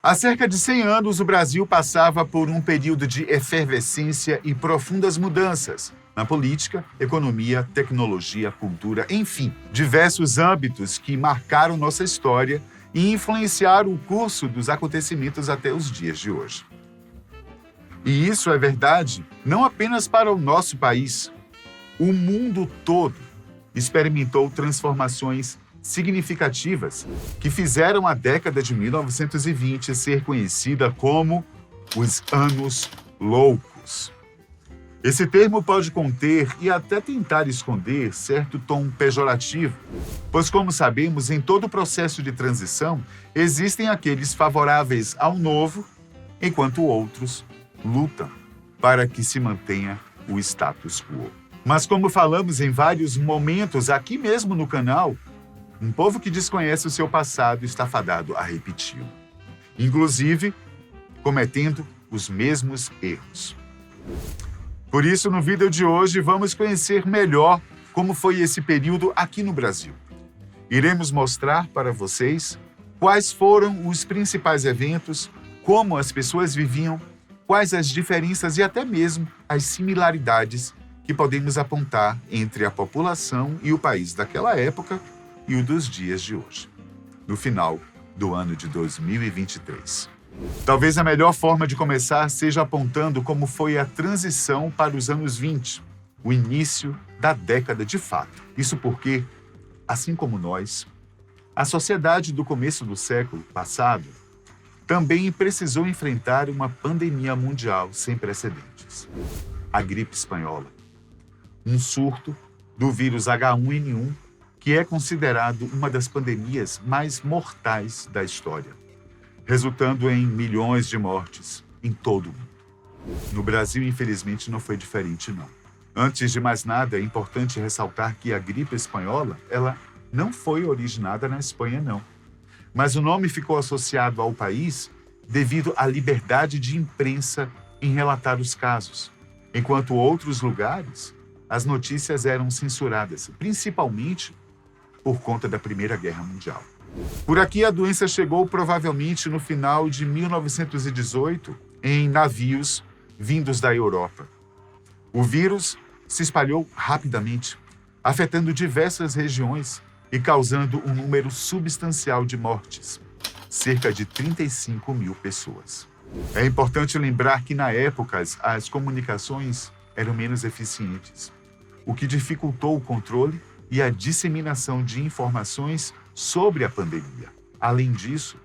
Há cerca de 100 anos, o Brasil passava por um período de efervescência e profundas mudanças na política, economia, tecnologia, cultura, enfim, diversos âmbitos que marcaram nossa história e influenciaram o curso dos acontecimentos até os dias de hoje. E isso é verdade não apenas para o nosso país. O mundo todo experimentou transformações significativas que fizeram a década de 1920 ser conhecida como os Anos Loucos. Esse termo pode conter e até tentar esconder certo tom pejorativo, pois, como sabemos, em todo o processo de transição existem aqueles favoráveis ao novo, enquanto outros lutam para que se mantenha o status quo. Mas, como falamos em vários momentos aqui mesmo no canal, um povo que desconhece o seu passado está fadado a repeti-lo, inclusive cometendo os mesmos erros. Por isso, no vídeo de hoje, vamos conhecer melhor como foi esse período aqui no Brasil. Iremos mostrar para vocês quais foram os principais eventos, como as pessoas viviam, quais as diferenças e até mesmo as similaridades que podemos apontar entre a população e o país daquela época e o dos dias de hoje, no final do ano de 2023. Talvez a melhor forma de começar seja apontando como foi a transição para os anos 20, o início da década de fato. Isso porque, assim como nós, a sociedade do começo do século passado também precisou enfrentar uma pandemia mundial sem precedentes. A gripe espanhola, um surto do vírus H1N1, que é considerado uma das pandemias mais mortais da história, resultando em milhões de mortes em todo o mundo. No Brasil, infelizmente, não foi diferente, não. Antes de mais nada, é importante ressaltar que a gripe espanhola, ela não foi originada na Espanha, não. Mas o nome ficou associado ao país devido à liberdade de imprensa em relatar os casos, enquanto outros lugares, as notícias eram censuradas, principalmente por conta da Primeira Guerra Mundial. Por aqui, a doença chegou provavelmente no final de 1918 em navios vindos da Europa. O vírus se espalhou rapidamente, afetando diversas regiões e causando um número substancial de mortes, cerca de 35 mil pessoas. É importante lembrar que, na época, as comunicações eram menos eficientes, o que dificultou o controle e a disseminação de informações sobre a pandemia. Além disso,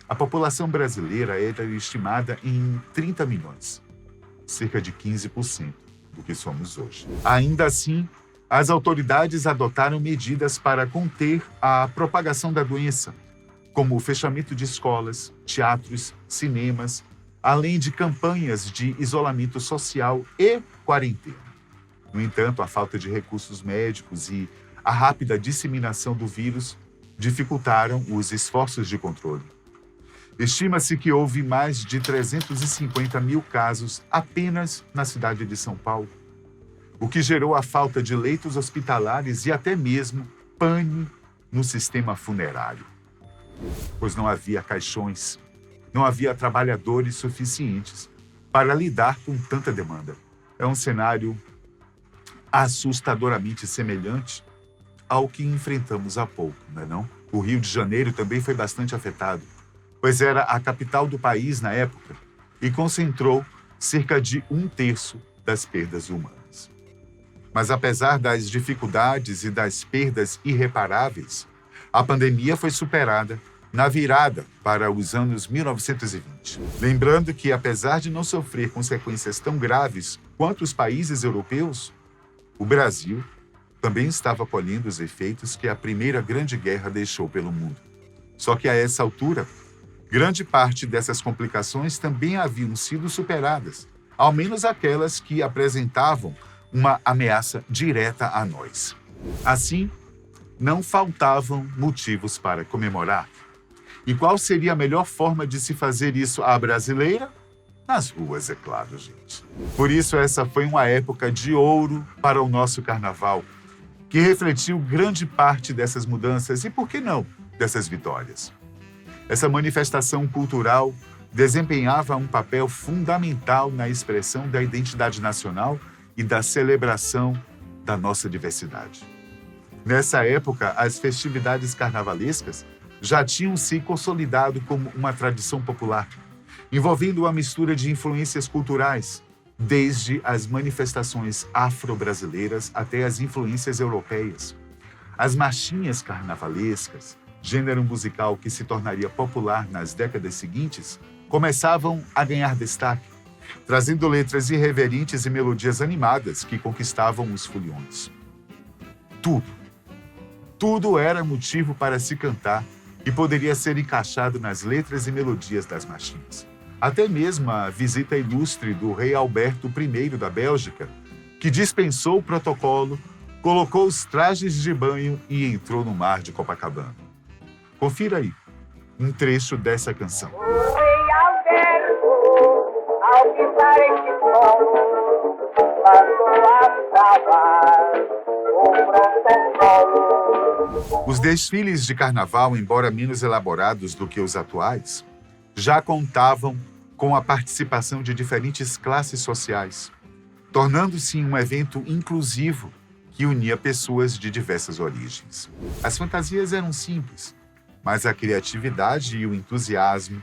a população brasileira era estimada em 30 milhões, cerca de 15% do que somos hoje. Ainda assim, as autoridades adotaram medidas para conter a propagação da doença, como o fechamento de escolas, teatros, cinemas, além de campanhas de isolamento social e quarentena. No entanto, a falta de recursos médicos e a rápida disseminação do vírus dificultaram os esforços de controle. Estima-se que houve mais de 350 mil casos apenas na cidade de São Paulo, o que gerou a falta de leitos hospitalares e até mesmo pane no sistema funerário, pois não havia caixões, não havia trabalhadores suficientes para lidar com tanta demanda. É um cenário assustadoramente semelhante ao que enfrentamos há pouco, não é não? O Rio de Janeiro também foi bastante afetado, pois era a capital do país na época e concentrou cerca de 1/3 das perdas humanas. Mas apesar das dificuldades e das perdas irreparáveis, a pandemia foi superada na virada para os anos 1920. Lembrando que, apesar de não sofrer consequências tão graves quanto os países europeus, o Brasil também estava colhendo os efeitos que a Primeira Grande Guerra deixou pelo mundo. Só que a essa altura, grande parte dessas complicações também haviam sido superadas, ao menos aquelas que apresentavam uma ameaça direta a nós. Assim, não faltavam motivos para comemorar. E qual seria a melhor forma de se fazer isso à brasileira? Nas ruas, é claro, gente. Por isso, essa foi uma época de ouro para o nosso carnaval, que refletiu grande parte dessas mudanças e, por que não, dessas vitórias. Essa manifestação cultural desempenhava um papel fundamental na expressão da identidade nacional e da celebração da nossa diversidade. Nessa época, as festividades carnavalescas já tinham se consolidado como uma tradição popular, envolvendo uma mistura de influências culturais, desde as manifestações afro-brasileiras até as influências europeias. As marchinhas carnavalescas, gênero musical que se tornaria popular nas décadas seguintes, começavam a ganhar destaque, trazendo letras irreverentes e melodias animadas que conquistavam os foliões. Tudo era motivo para se cantar e poderia ser encaixado nas letras e melodias das marchinhas. Até mesmo a visita ilustre do rei Alberto I da Bélgica, que dispensou o protocolo, colocou os trajes de banho e entrou no mar de Copacabana. Confira aí um trecho dessa canção. O rei Alberto, ao pisar esse solo, passou a salvar o protocolo. Os desfiles de carnaval, embora menos elaborados do que os atuais, já contavam com a participação de diferentes classes sociais, tornando-se um evento inclusivo que unia pessoas de diversas origens. As fantasias eram simples, mas a criatividade e o entusiasmo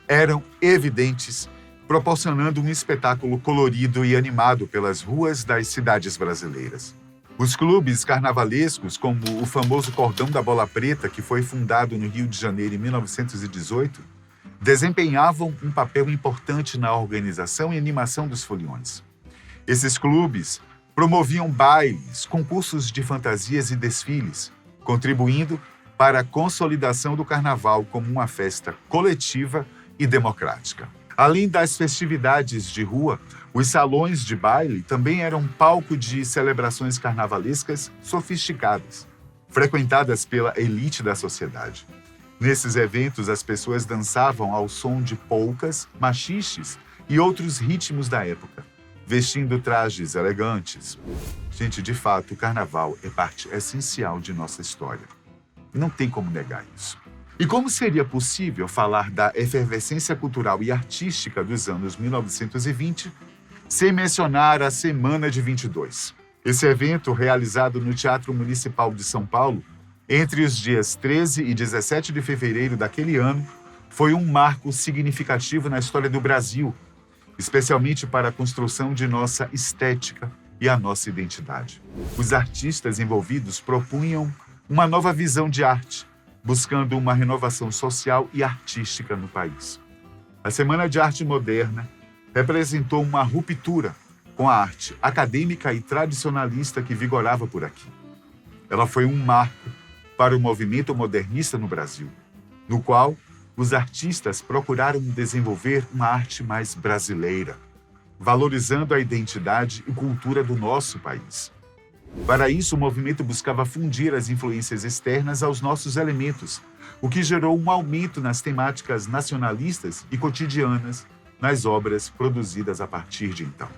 eram evidentes, proporcionando um espetáculo colorido e animado pelas ruas das cidades brasileiras. Os clubes carnavalescos, como o famoso Cordão da Bola Preta, que foi fundado no Rio de Janeiro em 1918, desempenhavam um papel importante na organização e animação dos foliões. Esses clubes promoviam bailes, concursos de fantasias e desfiles, contribuindo para a consolidação do carnaval como uma festa coletiva e democrática. Além das festividades de rua, os salões de baile também eram palco de celebrações carnavalescas sofisticadas, frequentadas pela elite da sociedade. Nesses eventos, as pessoas dançavam ao som de polcas, machiches e outros ritmos da época, vestindo trajes elegantes. Gente, de fato, o carnaval é parte essencial de nossa história. Não tem como negar isso. E como seria possível falar da efervescência cultural e artística dos anos 1920 sem mencionar a Semana de 22? Esse evento, realizado no Teatro Municipal de São Paulo, entre os dias 13 e 17 de fevereiro daquele ano, foi um marco significativo na história do Brasil, especialmente para a construção de nossa estética e a nossa identidade. Os artistas envolvidos propunham uma nova visão de arte, buscando uma renovação social e artística no país. A Semana de Arte Moderna representou uma ruptura com a arte acadêmica e tradicionalista que vigorava por aqui. Ela foi um marco para o movimento modernista no Brasil, no qual os artistas procuraram desenvolver uma arte mais brasileira, valorizando a identidade e cultura do nosso país. Para isso, o movimento buscava fundir as influências externas aos nossos elementos, o que gerou um aumento nas temáticas nacionalistas e cotidianas nas obras produzidas a partir de então.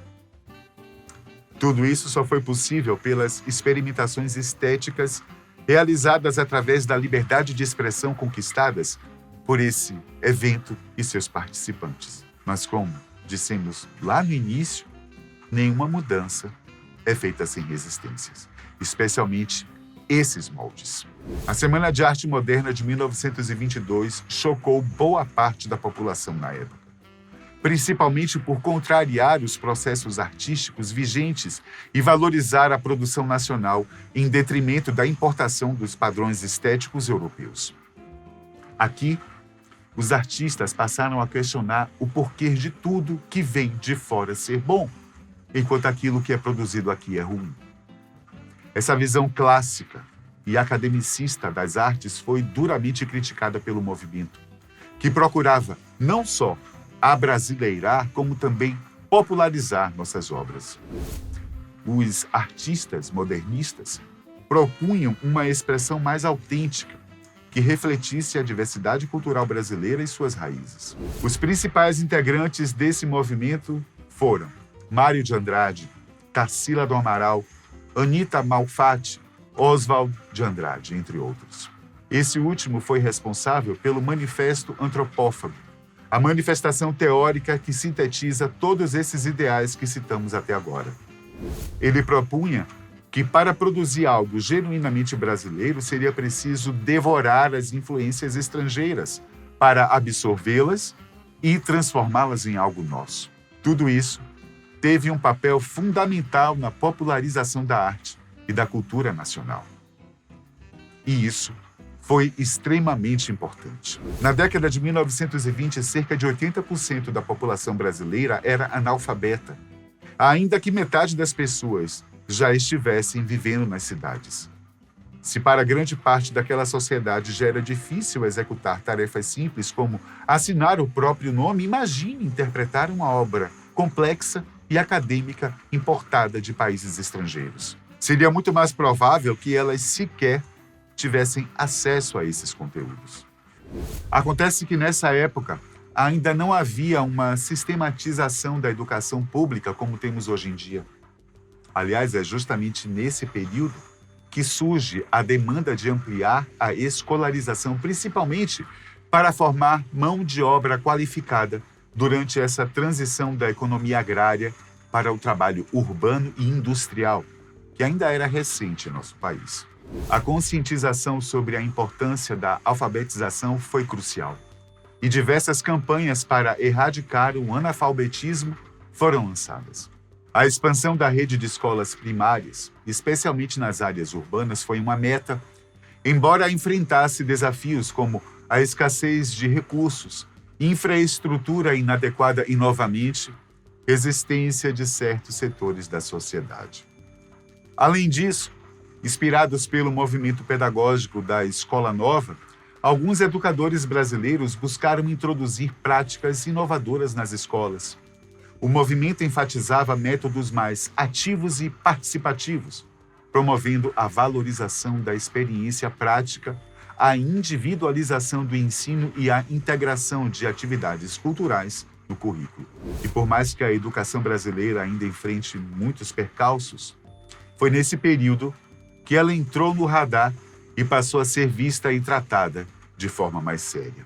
Tudo isso só foi possível pelas experimentações estéticas realizadas através da liberdade de expressão conquistadas por esse evento e seus participantes. Mas como dissemos lá no início, nenhuma mudança é feita sem resistências, especialmente esses moldes. A Semana de Arte Moderna de 1922 chocou boa parte da população na época, principalmente por contrariar os processos artísticos vigentes e valorizar a produção nacional em detrimento da importação dos padrões estéticos europeus. Aqui, os artistas passaram a questionar o porquê de tudo que vem de fora ser bom, enquanto aquilo que é produzido aqui é ruim. Essa visão clássica e academicista das artes foi duramente criticada pelo movimento, que procurava não só abrasileirar, como também popularizar nossas obras. Os artistas modernistas propunham uma expressão mais autêntica, que refletisse a diversidade cultural brasileira e suas raízes. Os principais integrantes desse movimento foram Mário de Andrade, Tarsila do Amaral, Anita Malfatti, Oswald de Andrade, entre outros. Esse último foi responsável pelo Manifesto Antropófago, a manifestação teórica que sintetiza todos esses ideais que citamos até agora. Ele propunha que para produzir algo genuinamente brasileiro seria preciso devorar as influências estrangeiras para absorvê-las e transformá-las em algo nosso. Tudo isso teve um papel fundamental na popularização da arte e da cultura nacional. E isso foi extremamente importante. Na década de 1920, cerca de 80% da população brasileira era analfabeta, ainda que metade das pessoas já estivessem vivendo nas cidades. Se para grande parte daquela sociedade já era difícil executar tarefas simples como assinar o próprio nome, imagine interpretar uma obra complexa e acadêmica importada de países estrangeiros. Seria muito mais provável que elas sequer tivessem acesso a esses conteúdos. Acontece que nessa época ainda não havia uma sistematização da educação pública como temos hoje em dia. Aliás, é justamente nesse período que surge a demanda de ampliar a escolarização, principalmente para formar mão de obra qualificada durante essa transição da economia agrária para o trabalho urbano e industrial, que ainda era recente em nosso país. A conscientização sobre a importância da alfabetização foi crucial, e diversas campanhas para erradicar o analfabetismo foram lançadas. A expansão da rede de escolas primárias, especialmente nas áreas urbanas, foi uma meta, embora enfrentasse desafios como a escassez de recursos, infraestrutura inadequada e, novamente, existência de certos setores da sociedade. Além disso, inspirados pelo movimento pedagógico da Escola Nova, alguns educadores brasileiros buscaram introduzir práticas inovadoras nas escolas. O movimento enfatizava métodos mais ativos e participativos, promovendo a valorização da experiência prática, a individualização do ensino e a integração de atividades culturais no currículo. E por mais que a educação brasileira ainda enfrente muitos percalços, foi nesse período que ela entrou no radar e passou a ser vista e tratada de forma mais séria.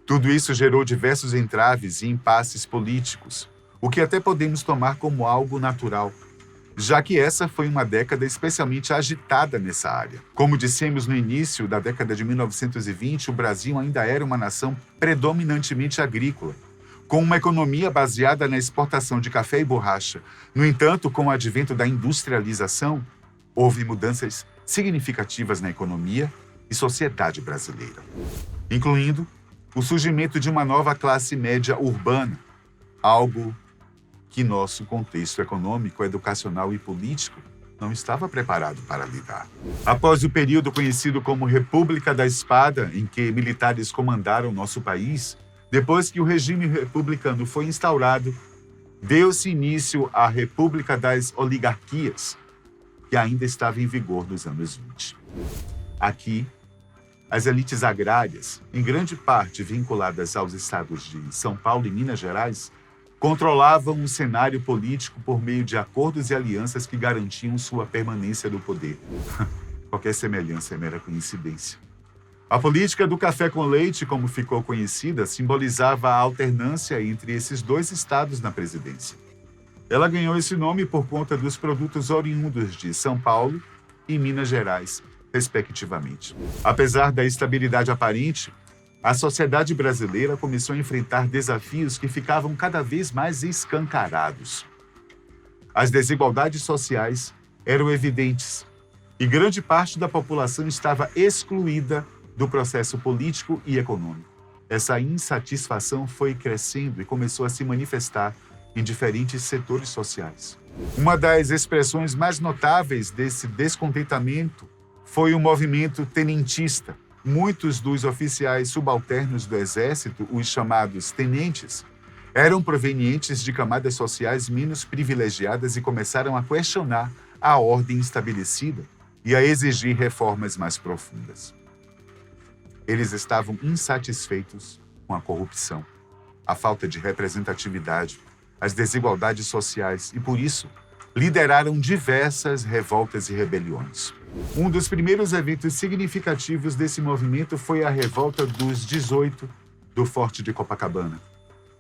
Tudo isso gerou diversos entraves e impasses políticos, o que até podemos tomar como algo natural, já que essa foi uma década especialmente agitada nessa área. Como dissemos no início da década de 1920, o Brasil ainda era uma nação predominantemente agrícola, com uma economia baseada na exportação de café e borracha. No entanto, com o advento da industrialização, houve mudanças significativas na economia e sociedade brasileira, incluindo o surgimento de uma nova classe média urbana, algo que nosso contexto econômico, educacional e político não estava preparado para lidar. Após o período conhecido como República da Espada, em que militares comandaram nosso país, depois que o regime republicano foi instaurado, deu-se início à República das Oligarquias, que ainda estava em vigor nos anos 20. Aqui, as elites agrárias, em grande parte vinculadas aos estados de São Paulo e Minas Gerais, controlavam o cenário político por meio de acordos e alianças que garantiam sua permanência no poder. Qualquer semelhança é mera coincidência. A política do café com leite, como ficou conhecida, simbolizava a alternância entre esses dois estados na presidência. Ela ganhou esse nome por conta dos produtos oriundos de São Paulo e Minas Gerais, respectivamente. Apesar da estabilidade aparente, a sociedade brasileira começou a enfrentar desafios que ficavam cada vez mais escancarados. As desigualdades sociais eram evidentes e grande parte da população estava excluída do processo político e econômico. Essa insatisfação foi crescendo e começou a se manifestar em diferentes setores sociais. Uma das expressões mais notáveis desse descontentamento foi o movimento tenentista. Muitos dos oficiais subalternos do Exército, os chamados tenentes, eram provenientes de camadas sociais menos privilegiadas e começaram a questionar a ordem estabelecida e a exigir reformas mais profundas. Eles estavam insatisfeitos com a corrupção, a falta de representatividade, as desigualdades sociais e, por isso, lideraram diversas revoltas e rebeliões. Um dos primeiros eventos significativos desse movimento foi a Revolta dos 18 do Forte de Copacabana,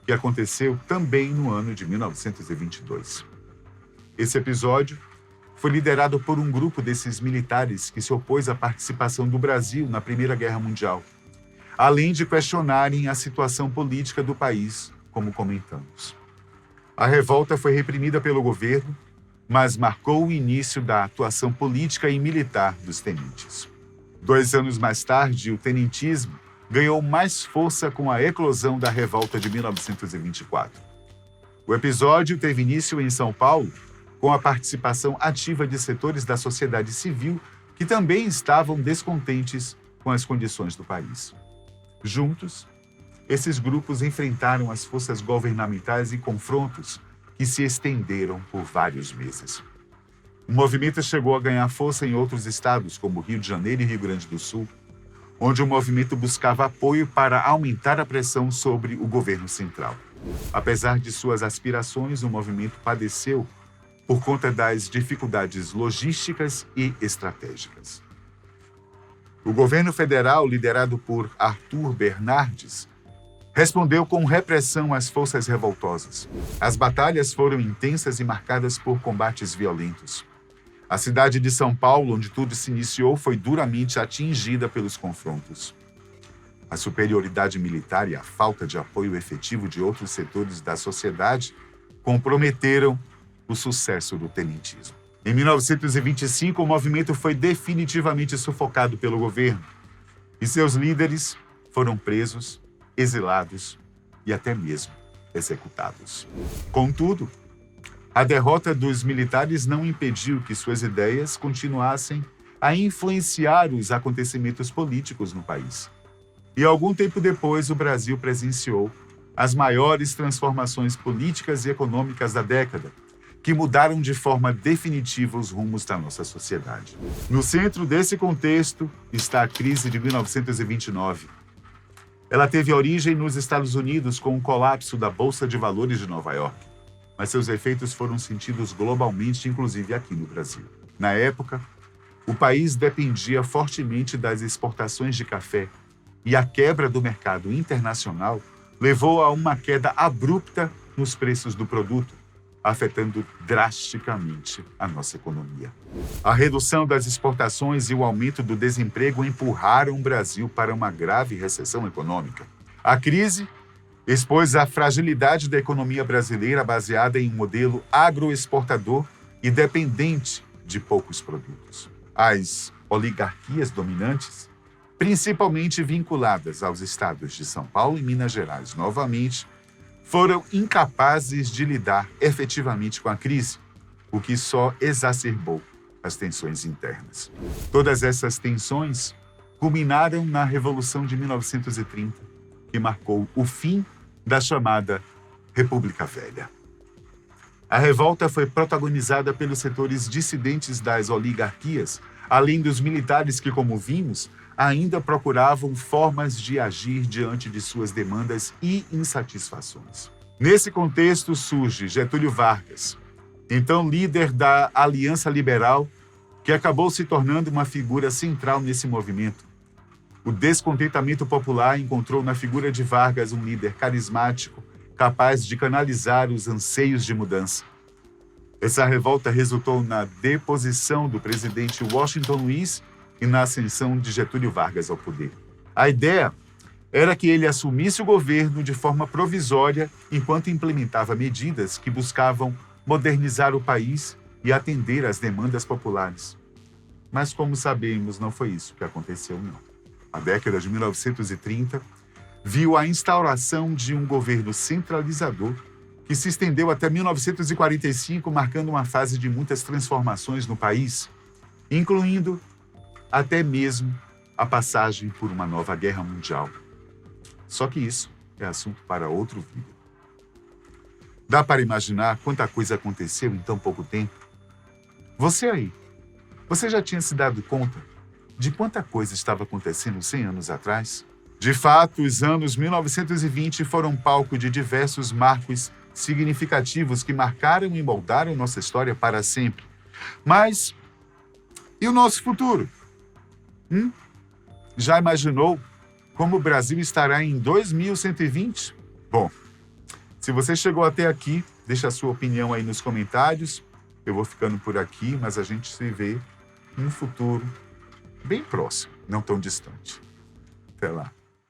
que aconteceu também no ano de 1922. Esse episódio foi liderado por um grupo desses militares que se opôs à participação do Brasil na Primeira Guerra Mundial, além de questionarem a situação política do país, como comentamos. A revolta foi reprimida pelo governo, mas marcou o início da atuação política e militar dos tenentes. 2 anos mais tarde, o tenentismo ganhou mais força com a eclosão da revolta de 1924. O episódio teve início em São Paulo, com a participação ativa de setores da sociedade civil que também estavam descontentes com as condições do país. Juntos, esses grupos enfrentaram as forças governamentais em confrontos que se estenderam por vários meses. O movimento chegou a ganhar força em outros estados, como Rio de Janeiro e Rio Grande do Sul, onde o movimento buscava apoio para aumentar a pressão sobre o governo central. Apesar de suas aspirações, o movimento padeceu por conta das dificuldades logísticas e estratégicas. O governo federal, liderado por Arthur Bernardes, respondeu com repressão às forças revoltosas. As batalhas foram intensas e marcadas por combates violentos. A cidade de São Paulo, onde tudo se iniciou, foi duramente atingida pelos confrontos. A superioridade militar e a falta de apoio efetivo de outros setores da sociedade comprometeram o sucesso do tenentismo. Em 1925, o movimento foi definitivamente sufocado pelo governo e seus líderes foram presos, exilados e até mesmo executados. Contudo, a derrota dos militares não impediu que suas ideias continuassem a influenciar os acontecimentos políticos no país. E algum tempo depois, o Brasil presenciou as maiores transformações políticas e econômicas da década, que mudaram de forma definitiva os rumos da nossa sociedade. No centro desse contexto está a crise de 1929. Ela teve origem nos Estados Unidos com o colapso da Bolsa de Valores de Nova York, mas seus efeitos foram sentidos globalmente, inclusive aqui no Brasil. Na época, o país dependia fortemente das exportações de café e a quebra do mercado internacional levou a uma queda abrupta nos preços do produto, afetando drasticamente a nossa economia. A redução das exportações e o aumento do desemprego empurraram o Brasil para uma grave recessão econômica. A crise expôs a fragilidade da economia brasileira baseada em um modelo agroexportador e dependente de poucos produtos. As oligarquias dominantes, principalmente vinculadas aos estados de São Paulo e Minas Gerais, novamente, foram incapazes de lidar efetivamente com a crise, o que só exacerbou as tensões internas. Todas essas tensões culminaram na Revolução de 1930, que marcou o fim da chamada República Velha. A revolta foi protagonizada pelos setores dissidentes das oligarquias, além dos militares que, como vimos, ainda procuravam formas de agir diante de suas demandas e insatisfações. Nesse contexto surge Getúlio Vargas, então líder da Aliança Liberal, que acabou se tornando uma figura central nesse movimento. O descontentamento popular encontrou na figura de Vargas um líder carismático, capaz de canalizar os anseios de mudança. Essa revolta resultou na deposição do presidente Washington Luiz e na ascensão de Getúlio Vargas ao poder. A ideia era que ele assumisse o governo de forma provisória enquanto implementava medidas que buscavam modernizar o país e atender às demandas populares. Mas, como sabemos, não foi isso que aconteceu, não. A década de 1930 viu a instauração de um governo centralizador que se estendeu até 1945, marcando uma fase de muitas transformações no país, incluindo até mesmo a passagem por uma nova guerra mundial. Só que isso é assunto para outro vídeo. Dá para imaginar quanta coisa aconteceu em tão pouco tempo? Você já tinha se dado conta de quanta coisa estava acontecendo 100 anos atrás? De fato, os anos 1920 foram palco de diversos marcos significativos que marcaram e moldaram nossa história para sempre. Mas e o nosso futuro? Já imaginou como o Brasil estará em 2120? Bom, se você chegou até aqui, deixa a sua opinião aí nos comentários. Eu vou ficando por aqui, mas a gente se vê no futuro bem próximo, não tão distante. Até lá.